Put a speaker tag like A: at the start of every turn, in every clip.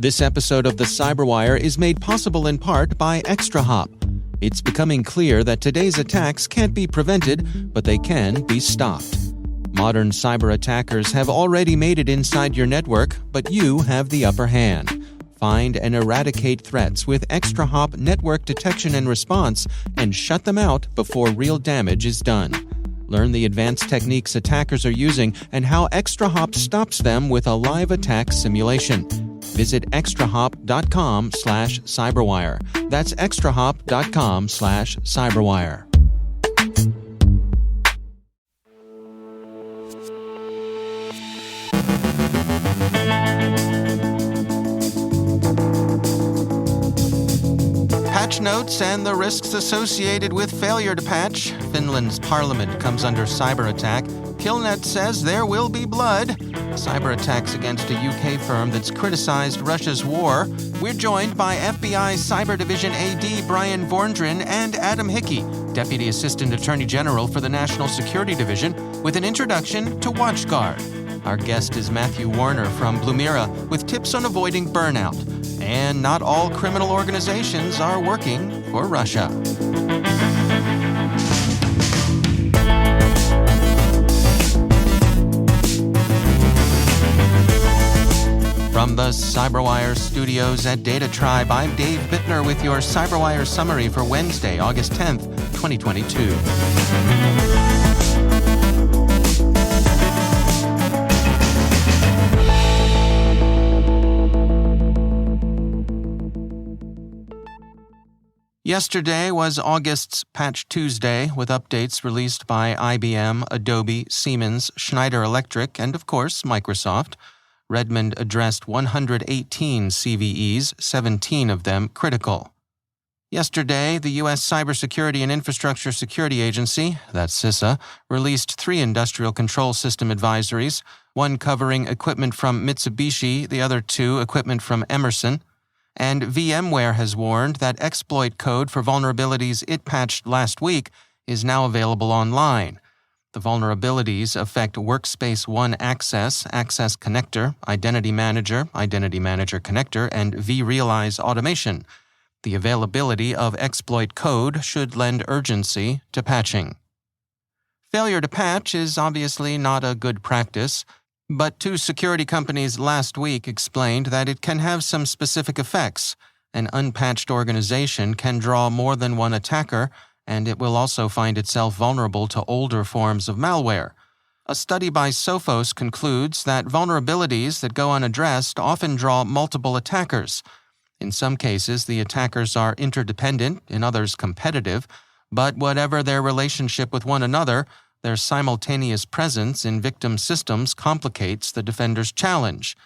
A: This episode of the CyberWire is made possible in part by ExtraHop. It's becoming clear that today's attacks can't be prevented, but they can be stopped. Modern cyber attackers have already made it inside your network, but you have the upper hand. Find and eradicate threats with ExtraHop network detection and response and shut them out before real damage is done. Learn the advanced techniques attackers are using and how ExtraHop stops them with a live attack simulation. Visit extrahop.com/cyberwire. That's extrahop.com/cyberwire. Patch notes and the risks associated with failure to patch. Finland's parliament comes under cyber attack. Killnet says there will be blood. Cyber attacks against a UK firm that's criticized Russia's war. We're joined by FBI Cyber Division AD Bryan Vorndran and Adam Hickey, Deputy Assistant Attorney General for the National Security Division, with an introduction to Watchguard. Our guest is Matthew Warner from Blumira with tips on avoiding burnout. And not all criminal organizations are working for Russia. From the CyberWire studios at Data Tribe, I'm Dave Bittner with your CyberWire summary for Wednesday, August 10th, 2022. Yesterday was August's Patch Tuesday, with updates released by IBM, Adobe, Siemens, Schneider Electric, and of course, Microsoft. Redmond addressed 118 CVEs, 17 of them critical. Yesterday, the U.S. Cybersecurity and Infrastructure Security Agency, that's CISA, released 3 industrial control system advisories, one covering equipment from Mitsubishi, the other 2 equipment from Emerson. And VMware has warned that exploit code for vulnerabilities it patched last week is now available online. The vulnerabilities affect Workspace ONE Access, Access Connector, Identity Manager Connector, and vRealize Automation. The availability of exploit code should lend urgency to patching. Failure to patch is obviously not a good practice, but 2 security companies last week explained that it can have some specific effects. An unpatched organization can draw more than one attacker, and it will also find itself vulnerable to older forms of malware. A study by Sophos concludes that vulnerabilities that go unaddressed often draw multiple attackers. In some cases, the attackers are interdependent, in others competitive, but whatever their relationship with one another, their simultaneous presence in victim systems complicates the defender's challenge.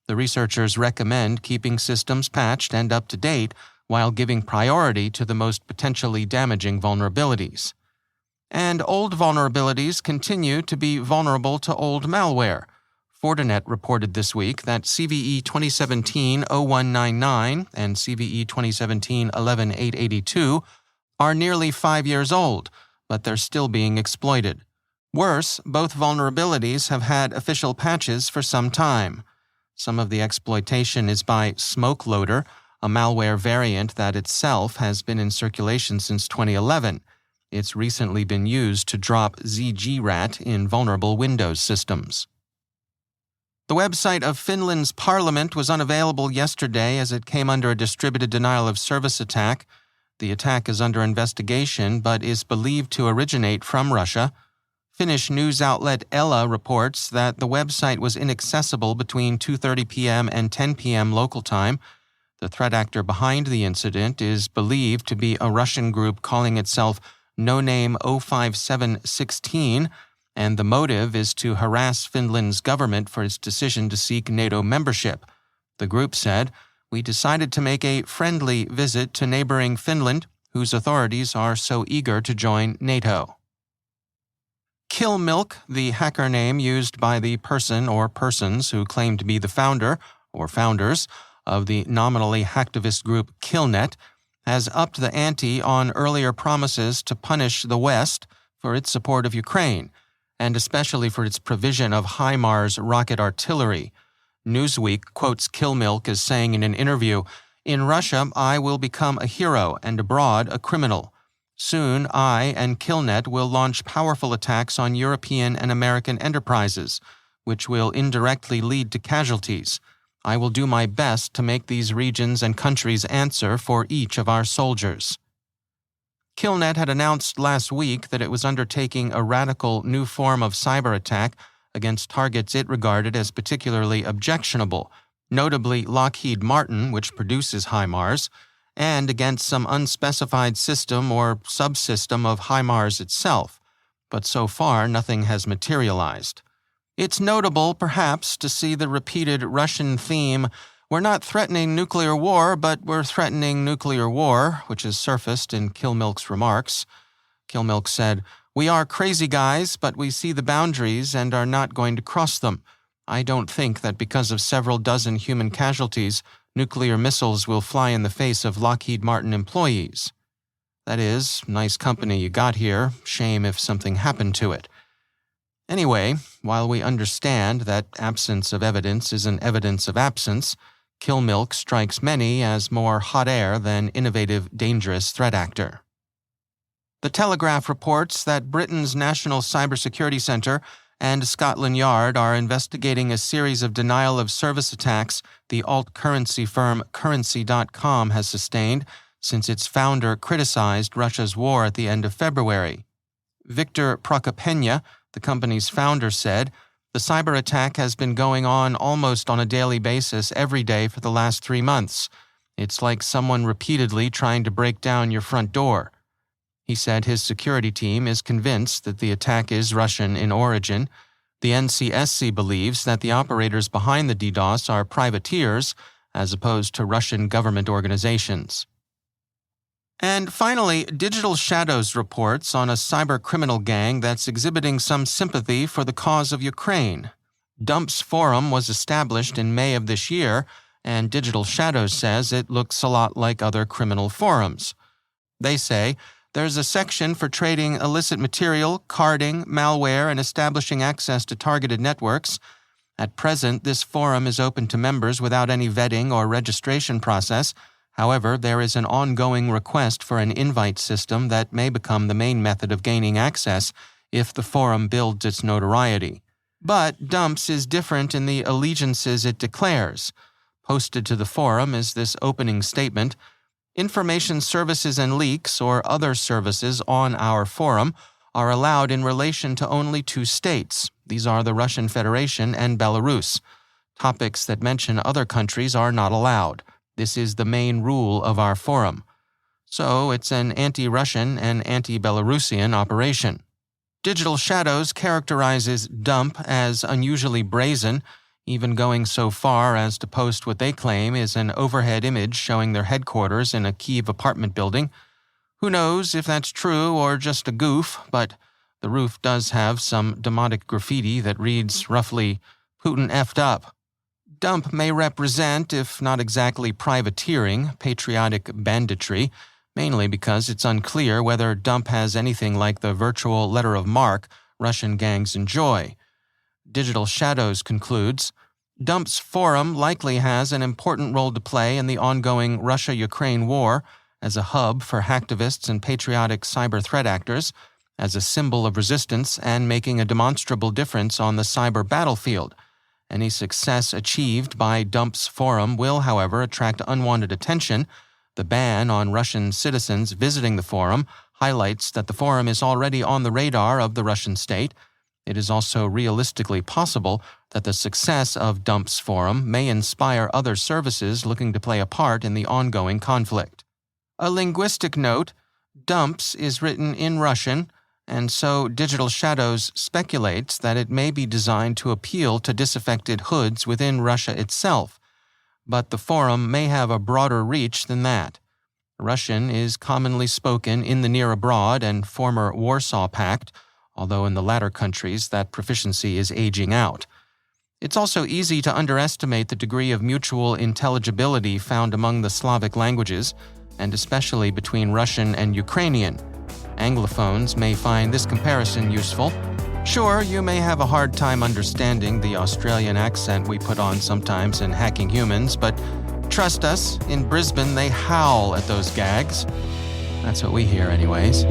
A: The researchers recommend keeping systems patched and up to date while giving priority to the most potentially damaging vulnerabilities. And old vulnerabilities continue to be vulnerable to old malware. Fortinet reported this week that CVE 2017-0199 and CVE 2017-11882 are nearly 5 years old, but they're still being exploited. Worse, both vulnerabilities have had official patches for some time. Some of the exploitation is by SmokeLoader, a malware variant that itself has been in circulation since 2011. It's recently been used to drop ZGRAT in vulnerable Windows systems. The website of Finland's parliament was unavailable yesterday as it came under a distributed denial of service attack. The attack is under investigation but is believed to originate from Russia. Finnish news outlet Ella reports that the website was inaccessible between 2:30 p.m. and 10 p.m. local time. The threat actor behind the incident is believed to be a Russian group calling itself No Name 05716, and the motive is to harass Finland's government for its decision to seek NATO membership. The group said, "We decided to make a friendly visit to neighboring Finland, whose authorities are so eager to join NATO." Killmilk, the hacker name used by the person or persons who claim to be the founder or founders of the nominally hacktivist group Killnet, has upped the ante on earlier promises to punish the West for its support of Ukraine, and especially for its provision of HIMARS rocket artillery. Newsweek quotes Killnet as saying in an interview, "In Russia, I will become a hero and abroad a criminal. Soon, I and Killnet will launch powerful attacks on European and American enterprises, which will indirectly lead to casualties. I will do my best to make these regions and countries answer for each of our soldiers." Killnet had announced last week that it was undertaking a radical new form of cyberattack against targets it regarded as particularly objectionable, notably Lockheed Martin, which produces HIMARS, and against some unspecified system or subsystem of HIMARS itself, but so far nothing has materialized. It's notable, perhaps, to see the repeated Russian theme, "We're not threatening nuclear war, but we're threatening nuclear war," which has surfaced in Killnet's remarks. Killnet said, "We are crazy guys, but we see the boundaries and are not going to cross them. I don't think that because of several dozen human casualties, nuclear missiles will fly in the face of Lockheed Martin employees. That is, nice company you got here, shame if something happened to it." Anyway, while we understand that absence of evidence is an evidence of absence, Killnet strikes many as more hot air than innovative, dangerous threat actor. The Telegraph reports that Britain's National Cybersecurity Centre and Scotland Yard are investigating a series of denial-of-service attacks the alt-currency firm Currency.com has sustained since its founder criticized Russia's war at the end of February. Victor Prokopenya, the company's founder, said, "The cyber attack has been going on almost on a daily basis every day for the last 3 months. It's like someone repeatedly trying to break down your front door." He said his security team is convinced that the attack is Russian in origin. The NCSC believes that the operators behind the DDoS are privateers as opposed to Russian government organizations. And finally, Digital Shadows reports on a cybercriminal gang that's exhibiting some sympathy for the cause of Ukraine. Dumps Forum was established in May of this year, and Digital Shadows says it looks a lot like other criminal forums. They say, "There's a section for trading illicit material, carding, malware, and establishing access to targeted networks. At present, this forum is open to members without any vetting or registration process. However, there is an ongoing request for an invite system that may become the main method of gaining access if the forum builds its notoriety. But Dumps is different in the allegiances it declares. Posted to the forum is this opening statement: "Information services and leaks or other services on our forum are allowed in relation to only 2 states. These are the Russian Federation and Belarus. Topics that mention other countries are not allowed. This is the main rule of our forum." So it's an anti-Russian and anti-Belarusian operation. Digital Shadows characterizes Dump as unusually brazen, even going so far as to post what they claim is an overhead image showing their headquarters in a Kyiv apartment building. Who knows if that's true or just a goof, but the roof does have some demotic graffiti that reads roughly, "Putin effed up." Dump may represent, if not exactly privateering, patriotic banditry, mainly because it's unclear whether Dump has anything like the virtual letter of marque Russian gangs enjoy. Digital Shadows concludes, "Dump's forum likely has an important role to play in the ongoing Russia-Ukraine war as a hub for hacktivists and patriotic cyber threat actors, as a symbol of resistance and making a demonstrable difference on the cyber battlefield. Any success achieved by Dump's forum will, however, attract unwanted attention. The ban on Russian citizens visiting the forum highlights that the forum is already on the radar of the Russian state. It is also realistically possible that the success of Dump's forum may inspire other services looking to play a part in the ongoing conflict." A linguistic note: Dumps is written in Russian, and so Digital Shadows speculates that it may be designed to appeal to disaffected hoods within Russia itself. But the forum may have a broader reach than that. Russian is commonly spoken in the near abroad and former Warsaw Pact, although in the latter countries that proficiency is aging out. It's also easy to underestimate the degree of mutual intelligibility found among the Slavic languages, and especially between Russian and Ukrainian. Anglophones may find this comparison useful. Sure, you may have a hard time understanding the Australian accent we put on sometimes in Hacking Humans, but trust us, in Brisbane they howl at those gags. That's what we hear anyways.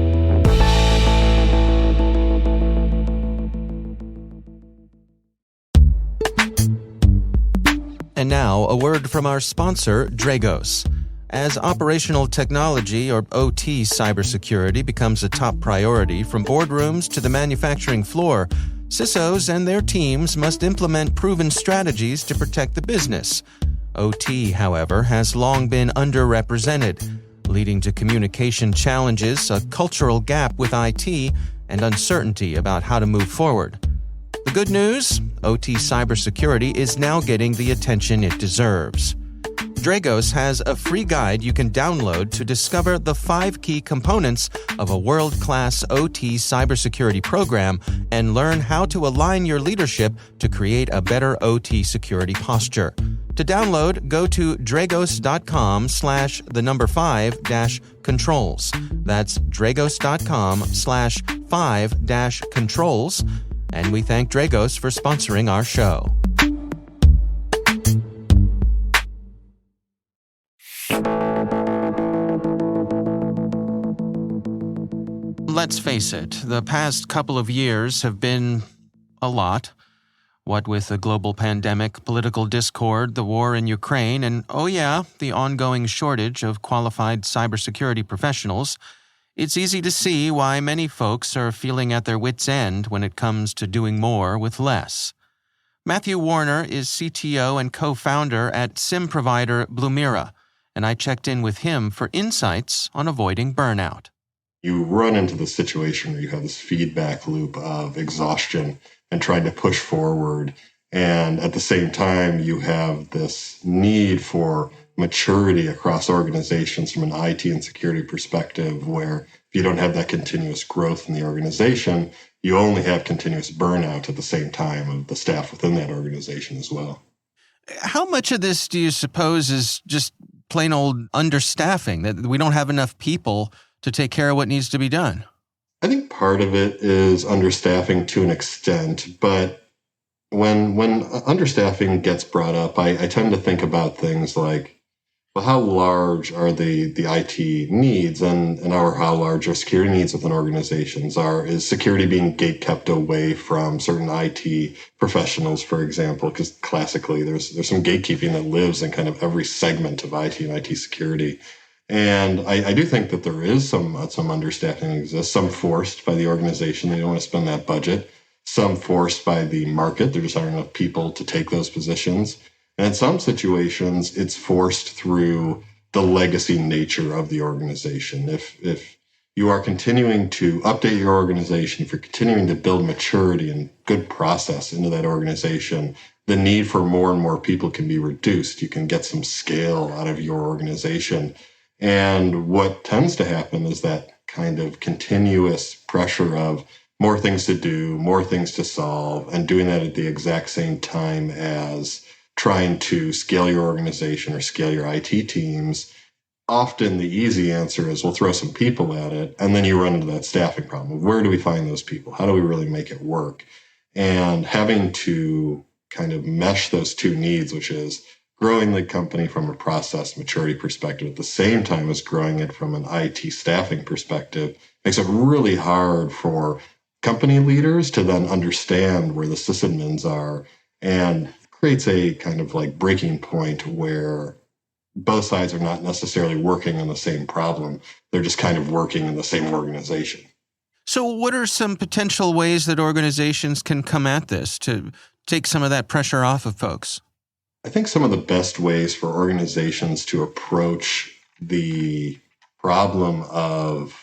A: And now, a word from our sponsor, Dragos. As operational technology, or OT cybersecurity, becomes a top priority from boardrooms to the manufacturing floor, CISOs and their teams must implement proven strategies to protect the business. OT, however, has long been underrepresented, leading to communication challenges, a cultural gap with IT, and uncertainty about how to move forward. The good news? OT cybersecurity is now getting the attention it deserves. Dragos has a free guide you can download to discover the 5 key components of a world-class OT cybersecurity program and learn how to align your leadership to create a better OT security posture. To download, go to dragos.com/5-controls. That's dragos.com/5-controls. And we thank Dragos for sponsoring our show. Let's face it, the past couple of years have been a lot. What with the global pandemic, political discord, the war in Ukraine, and oh yeah, the ongoing shortage of qualified cybersecurity professionals, it's easy to see why many folks are feeling at their wits' end when it comes to doing more with less. Matthew Warner is CTO and co-founder at SIM provider Blumira, and I checked in with him for insights on avoiding burnout.
B: You run into the situation where you have this feedback loop of exhaustion and trying to push forward. And at the same time, you have this need for maturity across organizations from an IT and security perspective, where if you don't have that continuous growth in the organization, you only have continuous burnout at the same time of the staff within that organization as well.
A: How much of this do you suppose is just plain old understaffing, that we don't have enough people to take care of what needs to be done?
B: I think part of it is understaffing to an extent, but when understaffing gets brought up, I tend to think about things like, well, how large are the IT needs and how large are security needs within organizations? Is security being gate-kept away from certain IT professionals, for example? Because classically, there's some gatekeeping that lives in kind of every segment of IT and IT security. And I do think that there is some understaffing exists, some forced by the organization. They don't want to spend that budget. Some forced by the market. There just aren't enough people to take those positions. And in some situations, it's forced through the legacy nature of the organization. If you are continuing to update your organization, if you're continuing to build maturity and good process into that organization, the need for more and more people can be reduced. You can get some scale out of your organization. And what tends to happen is that kind of continuous pressure of more things to do, more things to solve, and doing that at the exact same time as trying to scale your organization or scale your IT teams. Often the easy answer is we'll throw some people at it, and then you run into that staffing problem. Where do we find those people? How do we really make it work? And having to kind of mesh those two needs, which is growing the company from a process maturity perspective at the same time as growing it from an IT staffing perspective, makes it really hard for company leaders to then understand where the sysadmins are, and creates a kind of like breaking point where both sides are not necessarily working on the same problem. They're just kind of working in the same organization.
A: So what are some potential ways that organizations can come at this to take some of that pressure off of folks?
B: I think some of the best ways for organizations to approach the problem of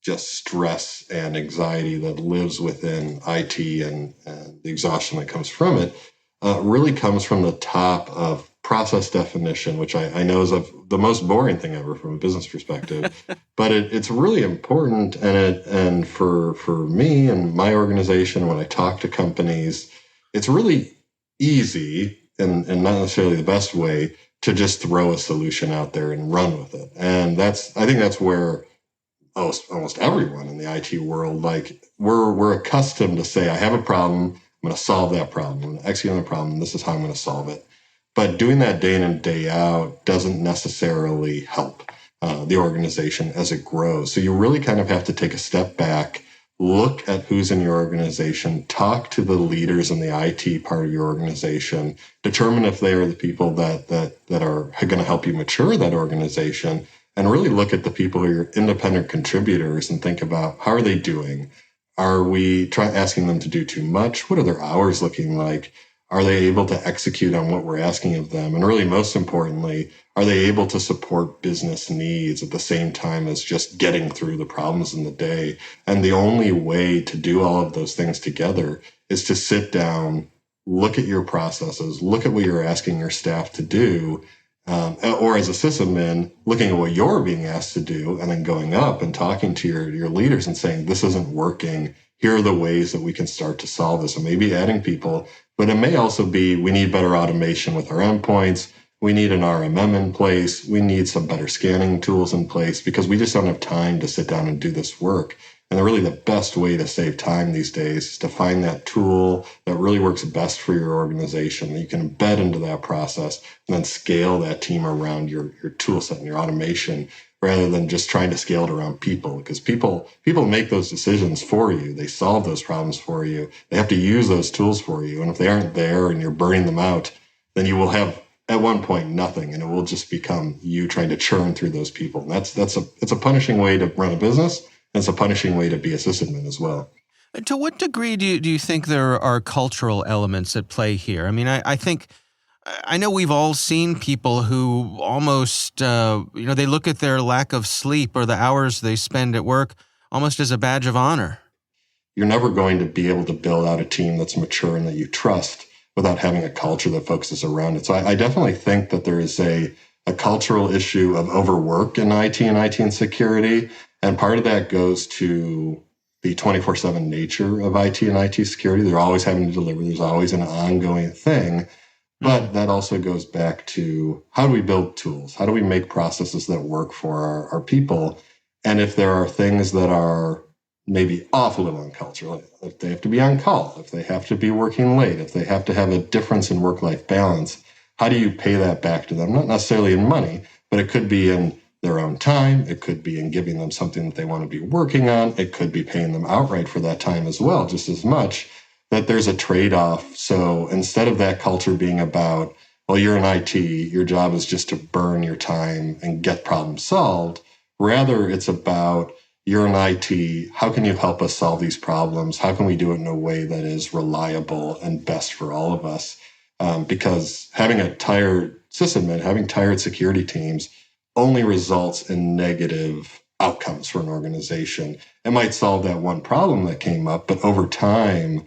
B: just stress and anxiety that lives within IT and the exhaustion that comes from it really comes from the top of process definition, which I know is the most boring thing ever from a business perspective, but it's really important. And for me and my organization, when I talk to companies, it's really easy and not necessarily the best way to just throw a solution out there and run with it. And I think that's where almost everyone in the IT world. Like we're accustomed to say, I have a problem, I'm going to solve that problem. I'm going to execute on the problem. This is how I'm going to solve it. But doing that day in and day out doesn't necessarily help the organization as it grows. So you really kind of have to take a step back, look at who's in your organization, talk to the leaders in the IT part of your organization, determine if they are the people that are going to help you mature that organization, and really look at the people who are your independent contributors and think about, how are they doing? Are we asking them to do too much? What are their hours looking like? Are they able to execute on what we're asking of them? And really, most importantly, are they able to support business needs at the same time as just getting through the problems in the day? And the only way to do all of those things together is to sit down, look at your processes, look at what you're asking your staff to do, or as a sysadmin, looking at what you're being asked to do, and then going up and talking to your leaders and saying, this isn't working. Here are the ways that we can start to solve this, and maybe adding people. But it may also be, we need better automation with our endpoints. We need an RMM in place. We need some better scanning tools in place, because we just don't have time to sit down and do this work. And really the best way to save time these days is to find that tool that really works best for your organization, that you can embed into that process and then scale that team around your tool set and your automation, rather than just trying to scale it around people. Because people make those decisions for you. They solve those problems for you. They have to use those tools for you. And if they aren't there and you're burning them out, then you will have at one point nothing, and it will just become you trying to churn through those people. And it's a punishing way to run a business. And it's a punishing way to be a sysadmin as well.
A: To what degree do you think there are cultural elements at play here? I mean, I know we've all seen people who almost, they look at their lack of sleep or the hours they spend at work almost as a badge of honor.
B: You're never going to be able to build out a team that's mature and that you trust without having a culture that focuses around it. So I definitely think that there is a cultural issue of overwork in IT and security. And part of that goes to the 24/7 nature of IT and IT security. They're always having to deliver. There's always an ongoing thing. But that also goes back to, how do we build tools? How do we make processes that work for our people? And if there are things that are maybe off a little on culture, like if they have to be on call, if they have to be working late, if they have to have a difference in work-life balance, how do you pay that back to them? Not necessarily in money, but it could be in their own time. It could be in giving them something that they want to be working on. It could be paying them outright for that time as well, just as much. That there's a trade-off. So instead of that culture being about, well, you're in IT, your job is just to burn your time and get problems solved, rather it's about, you're in IT, how can you help us solve these problems? How can we do it in a way that is reliable and best for all of us? Because having a tired sysadmin, having tired security teams only results in negative outcomes for an organization. It might solve that one problem that came up, but over time,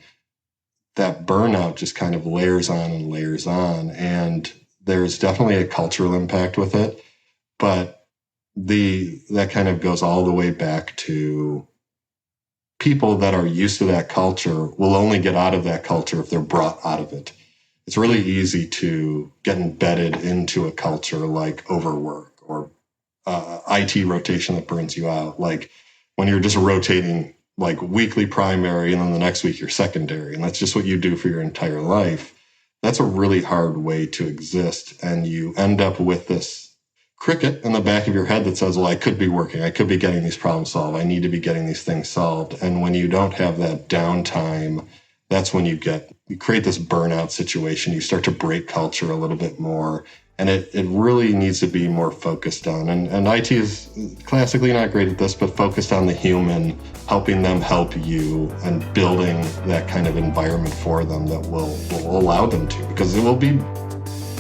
B: that burnout just kind of layers on and layers on. And there's definitely a cultural impact with it, but that kind of goes all the way back to people that are used to that culture will only get out of that culture if they're brought out of it. It's really easy to get embedded into a culture like overwork or IT rotation that burns you out. Like when you're just rotating like weekly primary and then the next week you're secondary, and that's just what you do for your entire life. That's a really hard way to exist. And you end up with this cricket in the back of your head that says, well, I could be working. I could be getting these problems solved. I need to be getting these things solved. And when you don't have that downtime, that's when you create this burnout situation. You start to break culture a little bit more. And it really needs to be more focused on. And IT is classically not great at this, but focused on the human, helping them help you and building that kind of environment for them that will allow them to. Because it will be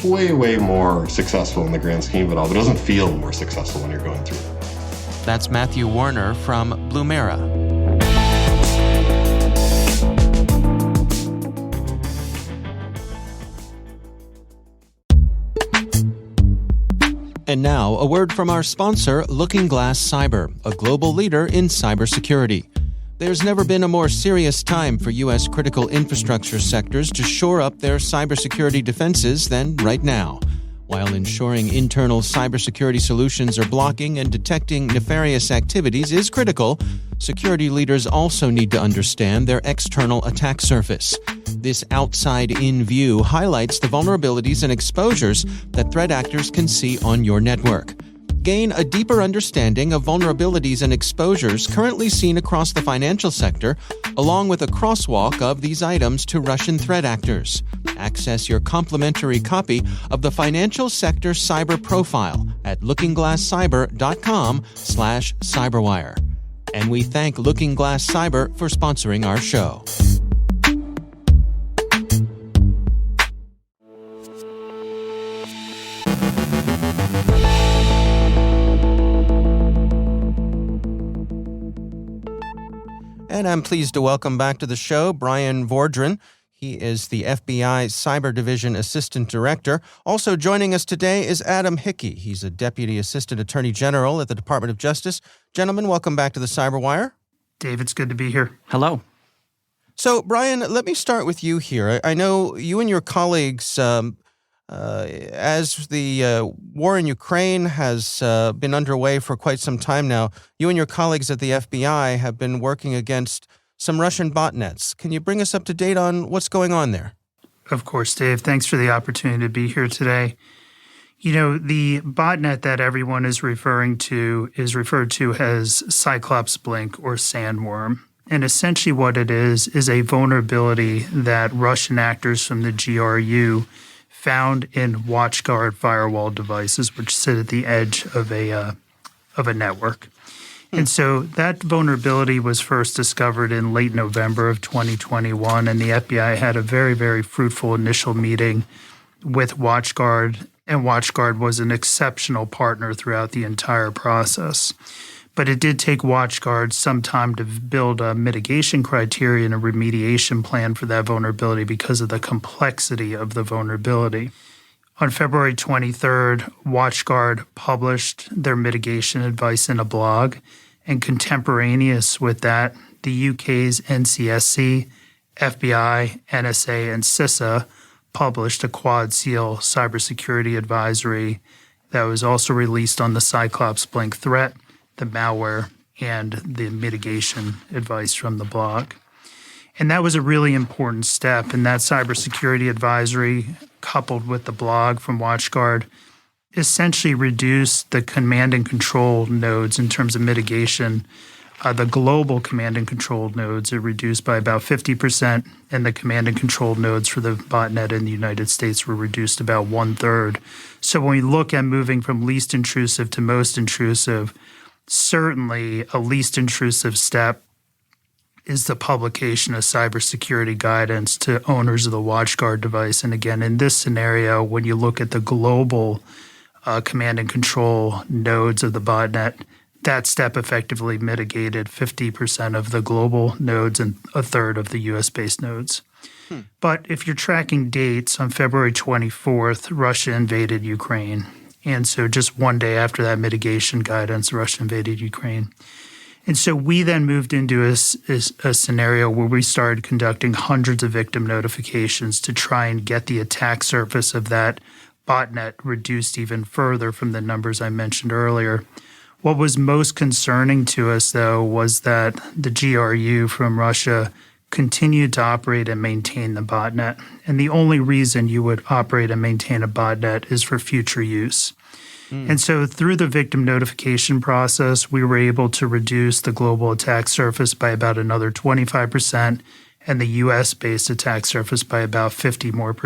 B: way, way more successful in the grand scheme of it all, but it doesn't feel more successful when you're going through it.
A: That's Matthew Warner from Blumira. And now, a word from our sponsor, LookingGlass Cyber, a global leader in cybersecurity. There's never been a more serious time for U.S. critical infrastructure sectors to shore up their cybersecurity defenses than right now. While ensuring internal cybersecurity solutions are blocking and detecting nefarious activities is critical, security leaders also need to understand their external attack surface. This outside-in view highlights the vulnerabilities and exposures that threat actors can see on your network. Gain a deeper understanding of vulnerabilities and exposures currently seen across the financial sector, along with a crosswalk of these items to Russian threat actors. Access your complimentary copy of the Financial Sector Cyber Profile at lookingglasscyber.com/cyberwire. And we thank Looking Glass Cyber for sponsoring our show. And I'm pleased to welcome back to the show Bryan Vorndran. He is the FBI Cyber Division Assistant Director. Also joining us today is Adam Hickey. He's a Deputy Assistant Attorney General at the Department of Justice. Gentlemen, welcome back to the CyberWire.
C: Dave, it's good to be here.
D: Hello.
A: So, Bryan, let me start with you here. I know you and your colleagues, as the war in Ukraine has been underway for quite some time now, you and your colleagues at the FBI have been working against some Russian botnets. Can you bring us up to date on what's going on there?
C: Of course, Dave. Thanks for the opportunity to be here today. You know, the botnet that everyone is referring to is referred to as Cyclops Blink or Sandworm. And essentially what it is a vulnerability that Russian actors from the GRU found in Watchguard firewall devices, which sit at the edge of a network. And so that vulnerability was first discovered in late November of 2021, and the FBI had a very, very fruitful initial meeting with Watchguard, and Watchguard was an exceptional partner throughout the entire process. But it did take Watchguard some time to build a mitigation criteria and a remediation plan for that vulnerability because of the complexity of the vulnerability. On February 23rd, Watchguard published their mitigation advice in a blog, and contemporaneous with that, the UK's NCSC, FBI, NSA, and CISA published a Quad Seal cybersecurity advisory that was also released on the Cyclops Blink threat, the malware, and the mitigation advice from the blog. And that was a really important step. And that cybersecurity advisory, coupled with the blog from Watchguard, essentially reduced the command and control nodes in terms of mitigation. The global command and control nodes are reduced by about 50%, and the command and control nodes for the botnet in the United States were reduced about 1/3. So when we look at moving from least intrusive to most intrusive, certainly a least intrusive step is the publication of cybersecurity guidance to owners of the Watchguard device. And again, in this scenario, when you look at the global command and control nodes of the botnet, that step effectively mitigated 50% of the global nodes and 1/3 of the US-based nodes. But if you're tracking dates, on February 24th, Russia invaded Ukraine. And so just one day after that mitigation guidance, Russia invaded Ukraine. And so we then moved into a scenario where we started conducting hundreds of victim notifications to try and get the attack surface of that botnet reduced even further from the numbers I mentioned earlier. What was most concerning to us, though, was that the GRU from Russia continued to operate and maintain the botnet. And the only reason you would operate and maintain a botnet is for future use. And so through the victim notification process, we were able to reduce the global attack surface by about another 25% and the US-based attack surface by about 50% more.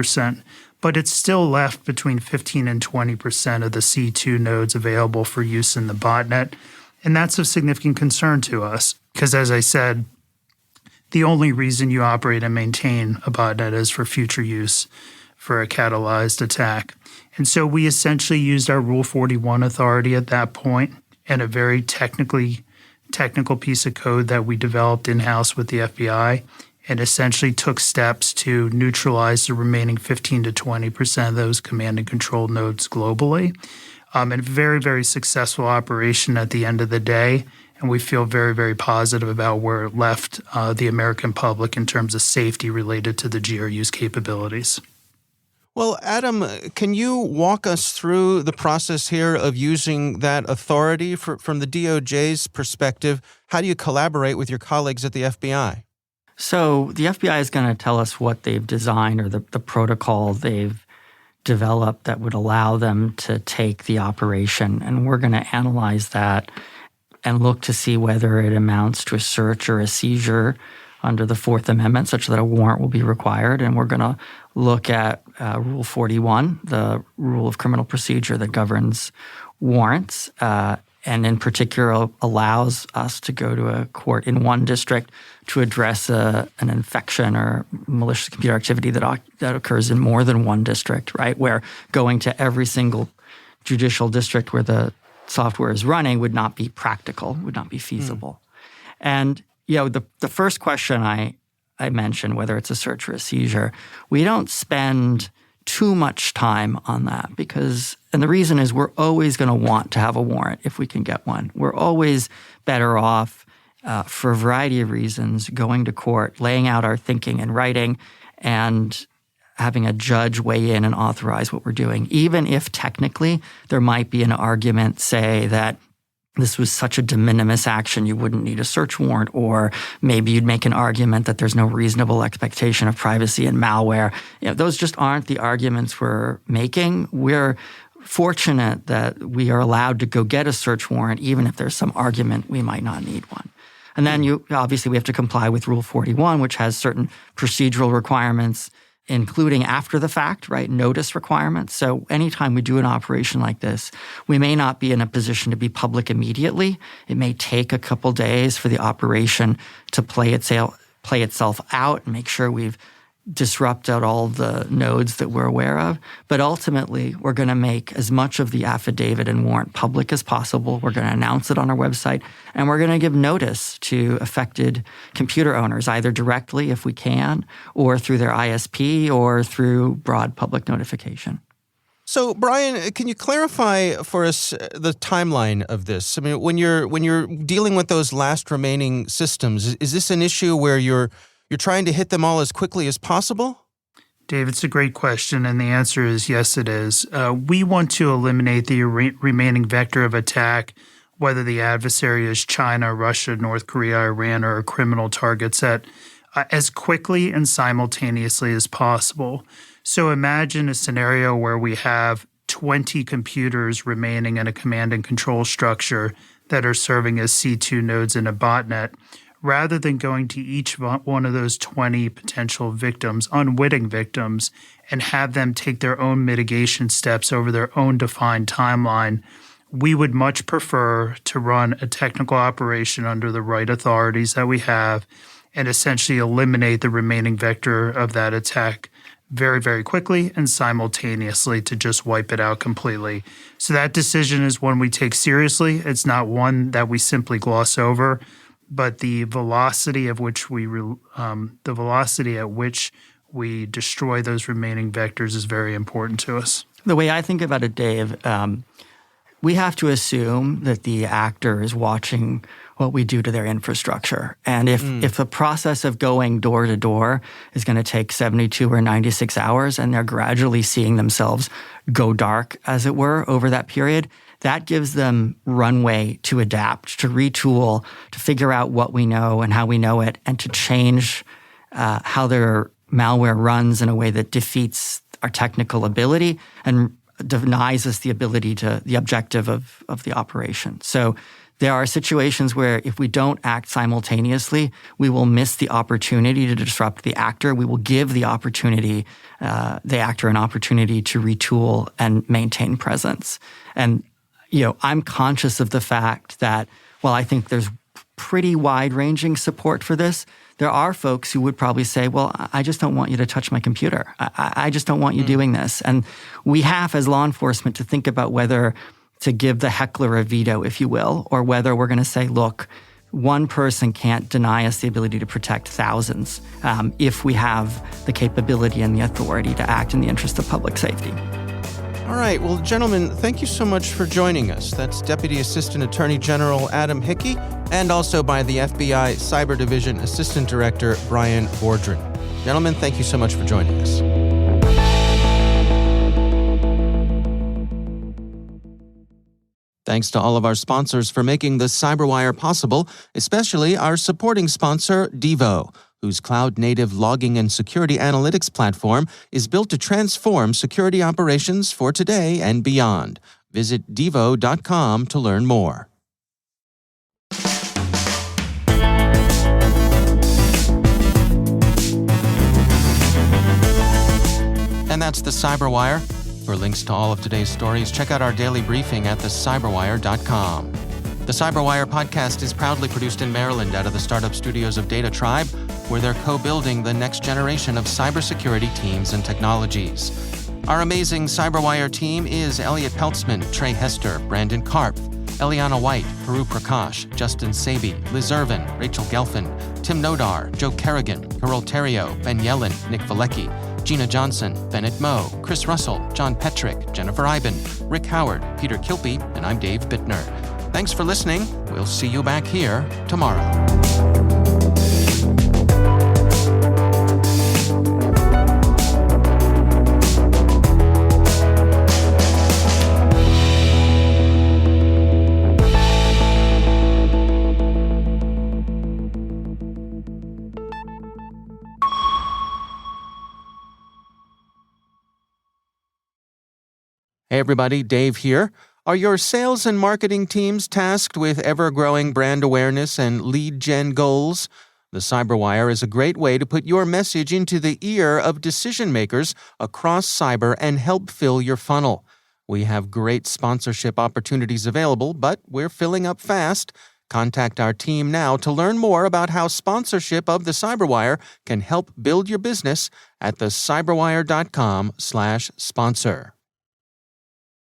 C: But it's still left between 15 and 20% of the C2 nodes available for use in the botnet. And that's of significant concern to us because, as I said, the only reason you operate and maintain a botnet is for future use for a catalyzed attack. And so we essentially used our Rule 41 authority at that point and a very technical piece of code that we developed in-house with the FBI and essentially took steps to neutralize the remaining 15 to 20% of those command and control nodes globally. And very, very successful operation at the end of the day. And we feel very, very positive about where it left the American public in terms of safety related to the GRU's capabilities.
A: Well, Adam, can you walk us through the process here of using that authority from the DOJ's perspective? How do you collaborate with your colleagues at the FBI?
D: So the FBI is going to tell us what they've designed or the protocol they've developed that would allow them to take the operation. And we're going to analyze that and look to see whether it amounts to a search or a seizure under the Fourth Amendment, such that a warrant will be required. And we're going to look at Rule 41, the rule of criminal procedure that governs warrants, and in particular allows us to go to a court in one district to address an infection or malicious computer activity that occurs in more than one district, right? Where going to every single judicial district where the software is running would not be practical, would not be feasible. And the first question I mentioned, whether it's a search or a seizure, we don't spend too much time on that and the reason is we're always going to want to have a warrant if we can get one. We're always better off for a variety of reasons going to court, laying out our thinking in writing, and having a judge weigh in and authorize what we're doing. Even if technically there might be an argument, say, that this was such a de minimis action, you wouldn't need a search warrant, or maybe you'd make an argument that there's no reasonable expectation of privacy in malware. Those just aren't the arguments we're making. We're fortunate that we are allowed to go get a search warrant, even if there's some argument we might not need one. And then obviously we have to comply with Rule 41, which has certain procedural requirements, including after the fact, right? Notice requirements. So anytime we do an operation like this, we may not be in a position to be public immediately. It may take a couple days for the operation to play itself out and make sure we've disrupted all the nodes that we're aware of. But ultimately, we're going to make as much of the affidavit and warrant public as possible. We're going to announce it on our website, and we're going to give notice to affected computer owners, either directly if we can, or through their ISP, or through broad public notification.
A: So, Bryan, can you clarify for us the timeline of this? I mean, when you're dealing with those last remaining systems, is this an issue where you're trying to hit them all as quickly as possible?
C: Dave, it's a great question, and the answer is yes, it is. We want to eliminate the remaining vector of attack, whether the adversary is China, Russia, North Korea, Iran, or a criminal target set, as quickly and simultaneously as possible. So imagine a scenario where we have 20 computers remaining in a command and control structure that are serving as C2 nodes in a botnet. Rather than going to each one of those 20 potential victims, unwitting victims, and have them take their own mitigation steps over their own defined timeline, we would much prefer to run a technical operation under the right authorities that we have and essentially eliminate the remaining vector of that attack very, very quickly and simultaneously to just wipe it out completely. So that decision is one we take seriously. It's not one that we simply gloss over. But the velocity at which we destroy those remaining vectors is very important to us.
D: The way I think about it, Dave, we have to assume that the actor is watching what we do to their infrastructure. And if the process of going door to door is going to take 72 or 96 hours and they're gradually seeing themselves go dark, as it were, over that period, that gives them runway to adapt, to retool, to figure out what we know and how we know it, and to change how their malware runs in a way that defeats our technical ability and denies us the ability to the objective of the operation. So there are situations where if we don't act simultaneously, we will miss the opportunity to disrupt the actor. We will give the opportunity, the actor an opportunity to retool and maintain presence. And I'm conscious of the fact that while I think there's pretty wide-ranging support for this, there are folks who would probably say, well, I just don't want you to touch my computer. I just don't want you doing this. And we have, as law enforcement, to think about whether to give the heckler a veto, if you will, or whether we're going to say, look, one person can't deny us the ability to protect thousands if we have the capability and the authority to act in the interest of public safety.
A: All right. Well, gentlemen, thank you so much for joining us. That's Deputy Assistant Attorney General Adam Hickey, and also by the FBI Cyber Division Assistant Director Bryan Vorndran. Gentlemen, thank you so much for joining us. Thanks to all of our sponsors for making the CyberWire possible, especially our supporting sponsor, Devo, whose cloud-native logging and security analytics platform is built to transform security operations for today and beyond. Visit devo.com to learn more. And that's the CyberWire. For links to all of today's stories, check out our daily briefing at thecyberwire.com. The CyberWire podcast is proudly produced in Maryland out of the startup studios of Data Tribe, where they're co-building the next generation of cybersecurity teams and technologies. Our amazing CyberWire team is Elliot Peltzman, Trey Hester, Brandon Karpf, Eliana White, Haru Prakash, Justin Sabi, Liz Irvin, Rachel Gelfin, Tim Nodar, Joe Kerrigan, Carol Terrio, Ben Yellen, Nick Valecki, Gina Johnson, Bennett Moe, Chris Russell, John Petrick, Jennifer Iben, Rick Howard, Peter Kilpie, and I'm Dave Bittner. Thanks for listening. We'll see you back here tomorrow. Hey everybody, Dave here. Are your sales and marketing teams tasked with ever-growing brand awareness and lead gen goals? The CyberWire is a great way to put your message into the ear of decision-makers across cyber and help fill your funnel. We have great sponsorship opportunities available, but we're filling up fast. Contact our team now to learn more about how sponsorship of the CyberWire can help build your business at thecyberwire.com/sponsor.